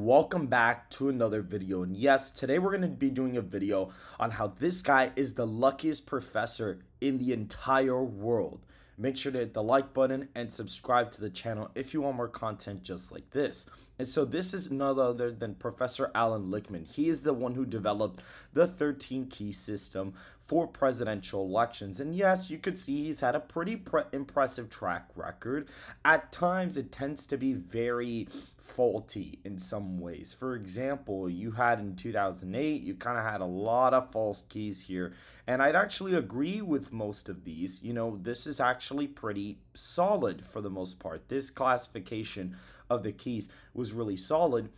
Welcome back to another video, and yes, today we're going to be doing a video on how this guy is the luckiest professor in the entire world. Make sure to hit the like button and subscribe to the channel if you want more content just like this. And so this is none other than Professor Alan Lichtman. He is the one who developed the 13 key system for presidential elections. And yes, you could see he's had a pretty impressive track record. At times, it tends to be very faulty in some ways. For example, you had in 2008, you kind of had a lot of false keys here. And I'd actually agree with most of these. You know, this is actually pretty solid for the most part. This classification of the keys was really solid.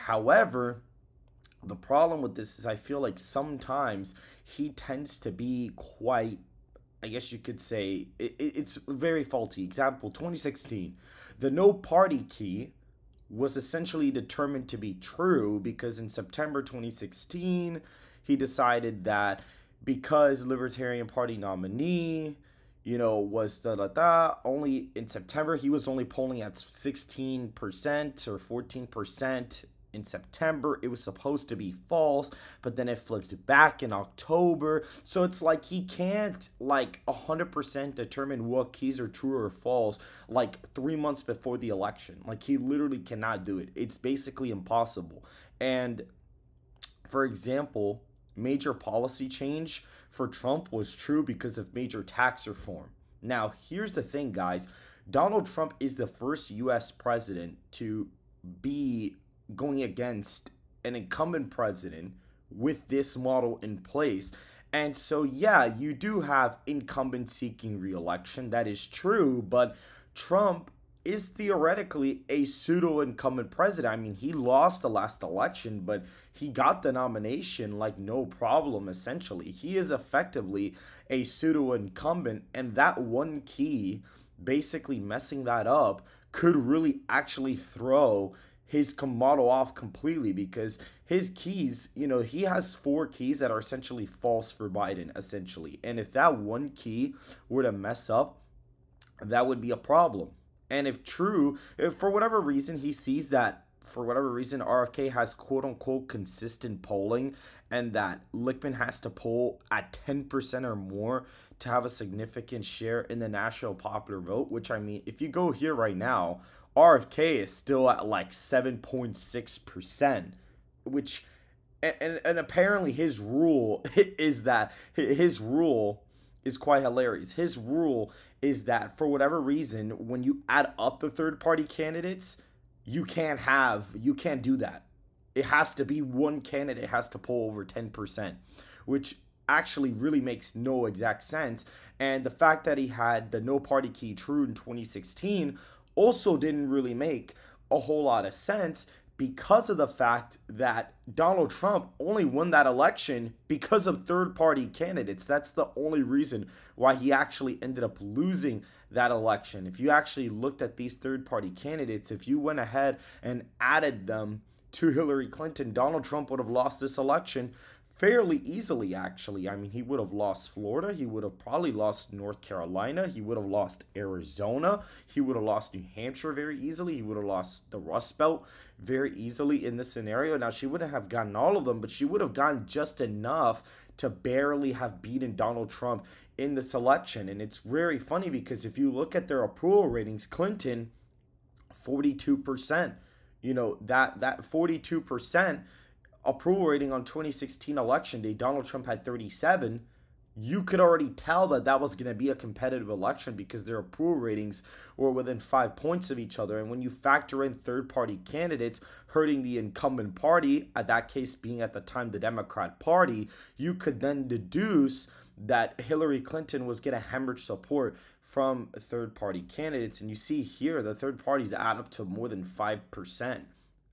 However, the problem with this is I feel like sometimes he tends to be quite, I guess you could say, it's very faulty. Example, 2016, the no party key was essentially determined to be true because in September 2016, he decided that because Libertarian Party nominee, was only in September, he was only polling at 16% or 14% in September. It was supposed to be false, but then it flipped back in October. So it's like he can't 100% determine what keys are true or false 3 months before the election. Like, he literally cannot do it. It's basically impossible. And for example, major policy change for Trump was true because of major tax reform. Now, here's the thing, guys. Donald Trump is the first U.S. president to be going against an incumbent president with this model in place. And so, yeah, you do have incumbents seeking re-election. That is true, but Trump is theoretically a pseudo-incumbent president. I mean, he lost the last election, but he got the nomination like no problem, essentially. He is effectively a pseudo-incumbent, and that one key, basically messing that up, could really actually throw his model off completely, because his keys, he has 4 keys that are essentially false for Biden, essentially. And if that one key were to mess up, that would be a problem. And if for whatever reason he sees that, for whatever reason, RFK has quote-unquote consistent polling and that Lichtman has to poll at 10% or more to have a significant share in the national popular vote, which, I mean, if you go here right now, RFK is still at 7.6%, which, and apparently his rule is that, his rule is quite hilarious. His rule is that for whatever reason, when you add up the third-party candidates, you can't do that. It has to be one candidate has to poll over 10%, which actually really makes no exact sense. And the fact that he had the no party key true in 2016 also didn't really make a whole lot of sense, because of the fact that Donald Trump only won that election because of third-party candidates. That's the only reason why he actually ended up losing that election. If you actually looked at these third-party candidates, if you went ahead and added them to Hillary Clinton, Donald Trump would have lost this election fairly easily, actually. I mean, he would have lost Florida. He would have probably lost North Carolina. He would have lost Arizona. He would have lost New Hampshire very easily. He would have lost the Rust Belt very easily in this scenario. Now, she wouldn't have gotten all of them, but she would have gotten just enough to barely have beaten Donald Trump in this election. And it's very funny because if you look at their approval ratings, Clinton, 42%. That 42% approval rating on 2016 election day, Donald Trump had 37. You could already tell that was going to be a competitive election because their approval ratings were within 5 points of each other. And when you factor in third-party candidates hurting the incumbent party, at that case being at the time the Democrat Party, you could then deduce that Hillary Clinton was going to hemorrhage support from third-party candidates. And you see here the third parties add up to more than 5%.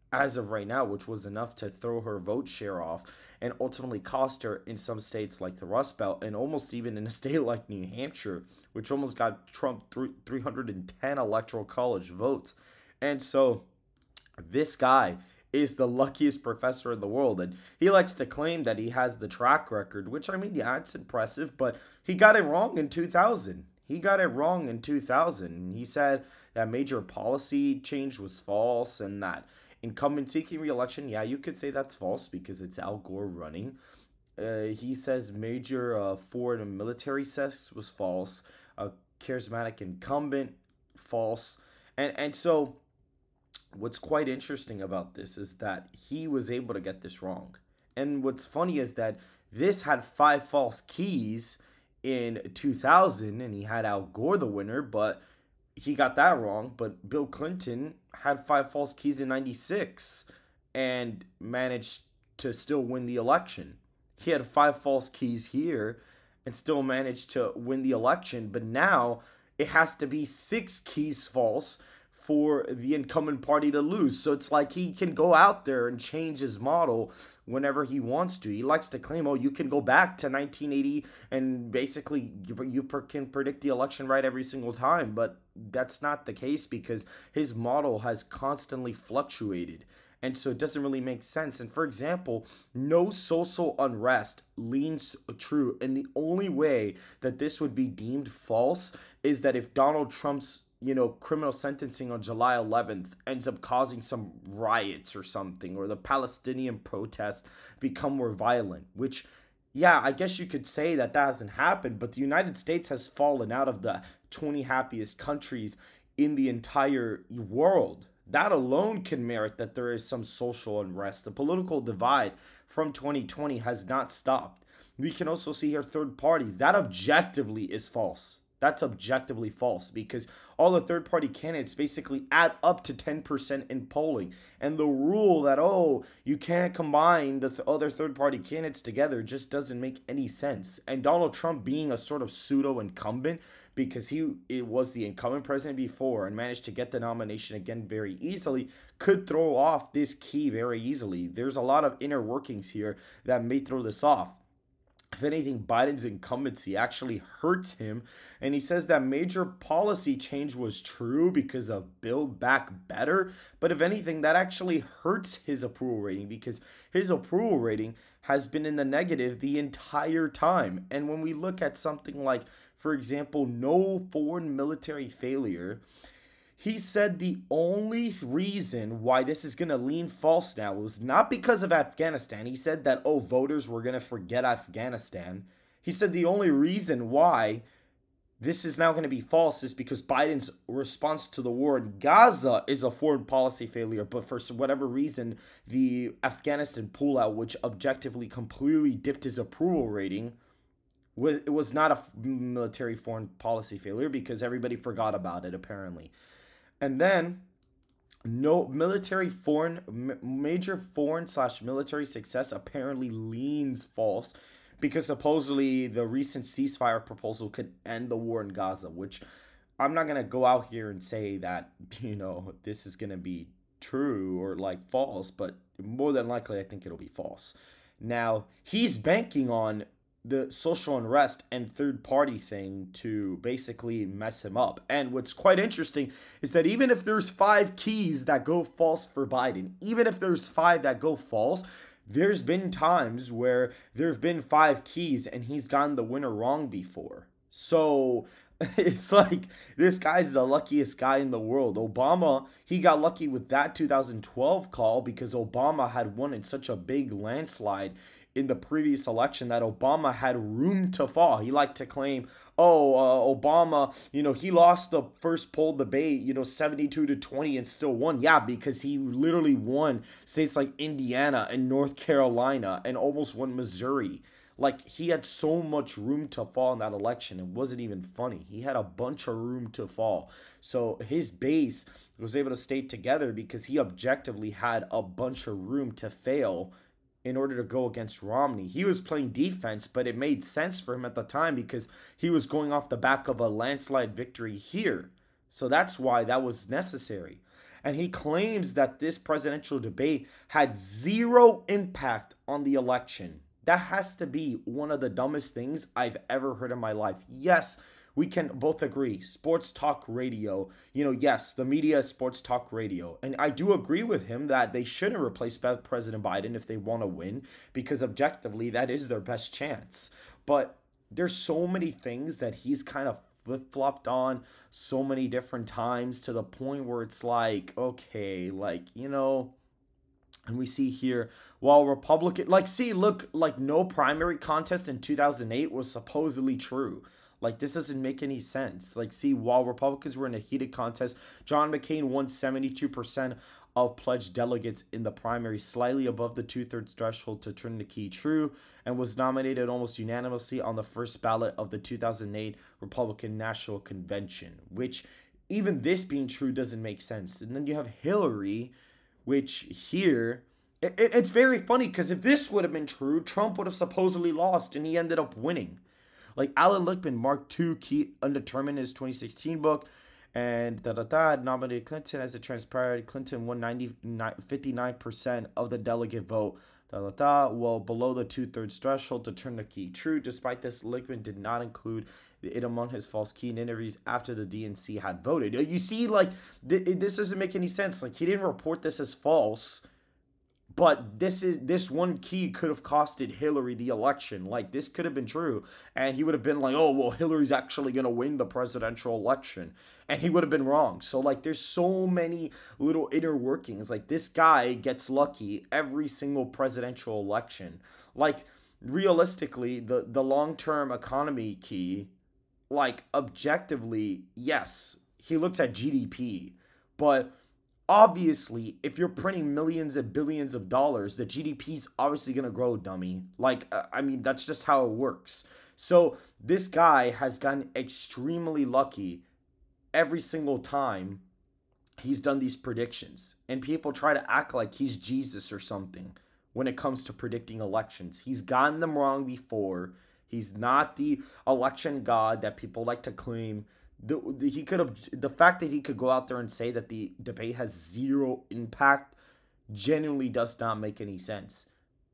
As of right now, which was enough to throw her vote share off and ultimately cost her in some states like the Rust Belt, and almost even in a state like New Hampshire, which almost got Trump 310 electoral college votes. And so this guy is the luckiest professor in the world, and he likes to claim that he has the track record, which, I mean, yeah, it's impressive, but he got it wrong in 2000. He got it wrong in 2000. He said that major policy change was false and that Incumbent seeking re-election, yeah, you could say that's false because it's Al Gore running. He says major foreign military success was false. Charismatic incumbent, false. And so what's quite interesting about this is that he was able to get this wrong. And what's funny is that this had 5 false keys in 2000, and he had Al Gore the winner, but he got that wrong. But Bill Clinton had 5 false keys in 96 and managed to still win the election. He had 5 false keys here and still managed to win the election. But now it has to be 6 keys false for the incumbent party to lose. So it's like he can go out there and change his model whenever he wants to. He likes to claim, oh, you can go back to 1980 and basically you can predict the election right every single time. But that's not the case because his model has constantly fluctuated. And so it doesn't really make sense. And for example, no social unrest leans true. And the only way that this would be deemed false is that if Donald Trump's criminal sentencing on July 11th ends up causing some riots or something, or the Palestinian protests become more violent, which, yeah, I guess you could say that hasn't happened, but the United States has fallen out of the 20 happiest countries in the entire world. That alone can merit that there is some social unrest. The political divide from 2020 has not stopped. We can also see here third parties. That objectively is false. That's objectively false because all the third-party candidates basically add up to 10% in polling. And the rule that, oh, you can't combine the other third-party candidates together just doesn't make any sense. And Donald Trump being a sort of pseudo-incumbent because it was the incumbent president before and managed to get the nomination again very easily could throw off this key very easily. There's a lot of inner workings here that may throw this off. If anything, Biden's incumbency actually hurts him. And he says that major policy change was true because of Build Back Better. But if anything, that actually hurts his approval rating because his approval rating has been in the negative the entire time. And when we look at something like, for example, no foreign military failure, he said the only reason why this is going to lean false now was not because of Afghanistan. He said that, oh, voters were going to forget Afghanistan. He said the only reason why this is now going to be false is because Biden's response to the war in Gaza is a foreign policy failure. But for whatever reason, the Afghanistan pullout, which objectively completely dipped his approval rating, it was not a military foreign policy failure because everybody forgot about it, apparently. And then, no major foreign/military success apparently leans false because supposedly the recent ceasefire proposal could end the war in Gaza, which I'm not going to go out here and say that, this is going to be true or like false, but more than likely I think it'll be false. Now, he's banking on the social unrest and third party thing to basically mess him up. And what's quite interesting is that even if there's 5 keys that go false for Biden, even if there's 5 that go false, there's been times where there've been 5 keys and he's gotten the winner wrong before. So it's like this guy's the luckiest guy in the world. Obama, he got lucky with that 2012 call because Obama had won in such a big landslide in the previous election that Obama had room to fall. He liked to claim, Obama, he lost the first poll debate, 72-20 and still won. Yeah, because he literally won states like Indiana and North Carolina and almost won Missouri. Like, he had so much room to fall in that election. It wasn't even funny. He had a bunch of room to fall. So his base was able to stay together because he objectively had a bunch of room to fail in order to go against Romney. He was playing defense, but it made sense for him at the time because he was going off the back of a landslide victory here. So that's why that was necessary. And he claims that this presidential debate had 0 impact on the election. That has to be one of the dumbest things I've ever heard in my life. Yes, we can both agree. Sports talk radio, yes, the media is sports talk radio. And I do agree with him that they shouldn't replace President Biden if they want to win, because objectively, that is their best chance. But there's so many things that he's kind of flip-flopped on so many different times to the point where it's like, okay, And we see here, while Republican, like, see, look, like, no primary contest in 2008 was supposedly true. Like, this doesn't make any sense. Like, see, while Republicans were in a heated contest, John McCain won 72% of pledged delegates in the primary, slightly above the two-thirds threshold to turn the key true, and was nominated almost unanimously on the first ballot of the 2008 Republican National Convention, which, even this being true, doesn't make sense. And then you have Hillary, which here, it's very funny because if this would have been true, Trump would have supposedly lost and he ended up winning. Like, Alan Lichtman marked II key undetermined in his 2016 book, and nominated Clinton. As it transpired, Clinton won 59% of the delegate vote. Well, below the two-thirds threshold to turn the key true. Despite this, Lichtman did not include it among his false key in interviews after the DNC had voted. You see, like, this doesn't make any sense. Like, he didn't report this as false, but this one key could have costed Hillary the election. Like, this could have been true, and he would have been like, oh, well, Hillary's actually going to win the presidential election, and he would have been wrong. So, like, there's so many little inner workings. Like, this guy gets lucky every single presidential election. Like, realistically, the long-term economy key, like, objectively, yes, he looks at GDP, but obviously, if you're printing millions and billions of dollars, the GDP is obviously going to grow, dummy. Like, I mean, that's just how it works. So this guy has gotten extremely lucky every single time he's done these predictions. And people try to act like he's Jesus or something when it comes to predicting elections. He's gotten them wrong before. He's not the election god that people like to claim. The fact that he could go out there and say that the debate has zero impact genuinely does not make any sense.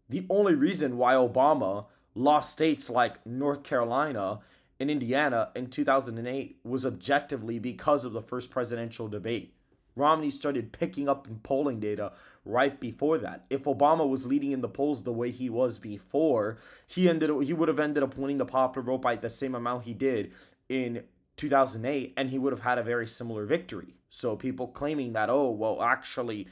The only reason why Obama lost states like North Carolina and Indiana in 2008 was objectively because of the first presidential debate. Romney started picking up in polling data right before that. If Obama was leading in the polls the way he was before, he would have ended up winning the popular vote by the same amount he did in 2008, and he would have had a very similar victory. So people claiming that, oh, well, actually,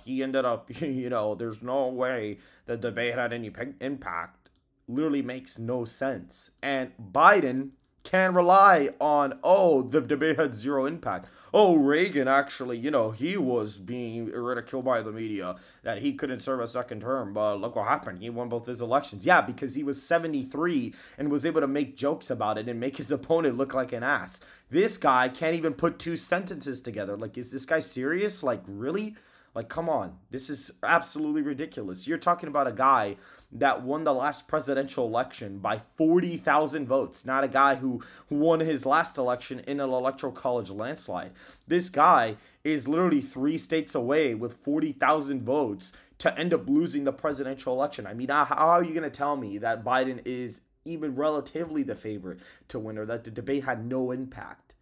he ended up, there's no way the debate had any impact, literally makes no sense. And Biden can rely on, oh, the debate had zero impact. Oh, Reagan actually, he was being ridiculed by the media that he couldn't serve a second term, but look what happened. He won both his elections. Yeah, because he was 73 and was able to make jokes about it and make his opponent look like an ass. This guy can't even put two sentences together. Like, is this guy serious? Like, really? Like, come on. This is absolutely ridiculous. You're talking about a guy that won the last presidential election by 40,000 votes, not a guy who won his last election in an electoral college landslide. This guy is literally 3 states away with 40,000 votes to end up losing the presidential election. I mean, how are you going to tell me that Biden is even relatively the favorite to win, or that the debate had no impact?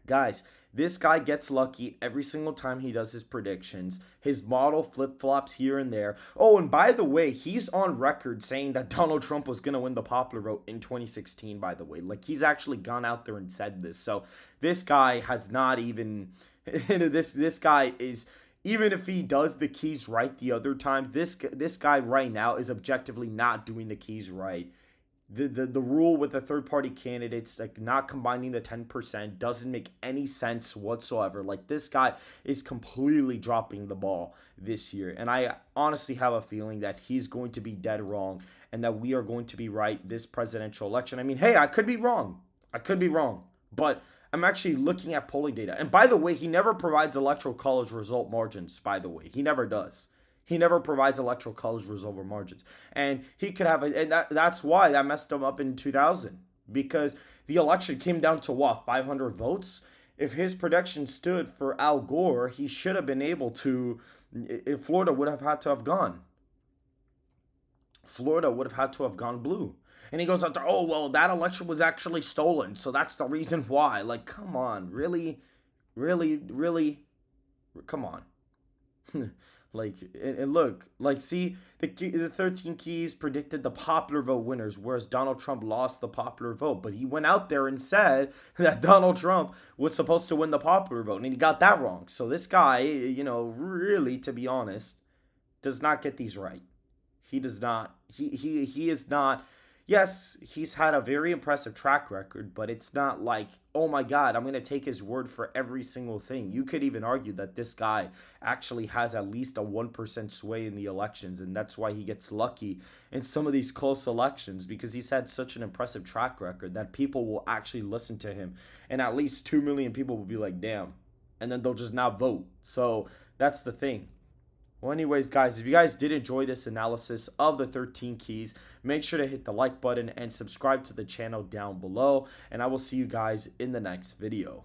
Guys, this guy gets lucky every single time he does his predictions. His model flip-flops here and there. Oh, and by the way, he's on record saying that Donald Trump was going to win the popular vote in 2016, by the way. Like, he's actually gone out there and said this. So this guy has not even... this guy is... Even if he does the keys right the other times, this guy right now is objectively not doing the keys right. The rule with the third-party candidates, like not combining the 10%, doesn't make any sense whatsoever. Like, this guy is completely dropping the ball this year. And I honestly have a feeling that he's going to be dead wrong and that we are going to be right this presidential election. I mean, hey, I could be wrong. But I'm actually looking at polling data. And by the way, he never provides electoral college result margins, by the way. He never does. He never provides electoral college result margins. And he could have, and that's why that messed him up in 2000. Because the election came down to what, 500 votes? If his prediction stood for Al Gore, he should have been able to, if Florida would have had to have gone. Florida would have had to have gone blue. And he goes out there, oh, well, that election was actually stolen, so that's the reason why. Like, come on, really? Come on. Like, and look, like, see, the 13 keys predicted the popular vote winners, whereas Donald Trump lost the popular vote. But he went out there and said that Donald Trump was supposed to win the popular vote, and he got that wrong. So this guy, really, to be honest, does not get these right. He does not. He is not. Yes, he's had a very impressive track record, but it's not like, oh my God, I'm going to take his word for every single thing. You could even argue that this guy actually has at least a 1% sway in the elections, and that's why he gets lucky in some of these close elections, because he's had such an impressive track record that people will actually listen to him, and at least 2 million people will be like, damn, and then they'll just not vote. So that's the thing. Well, anyways, guys, if you guys did enjoy this analysis of the 13 keys, make sure to hit the like button and subscribe to the channel down below. And I will see you guys in the next video.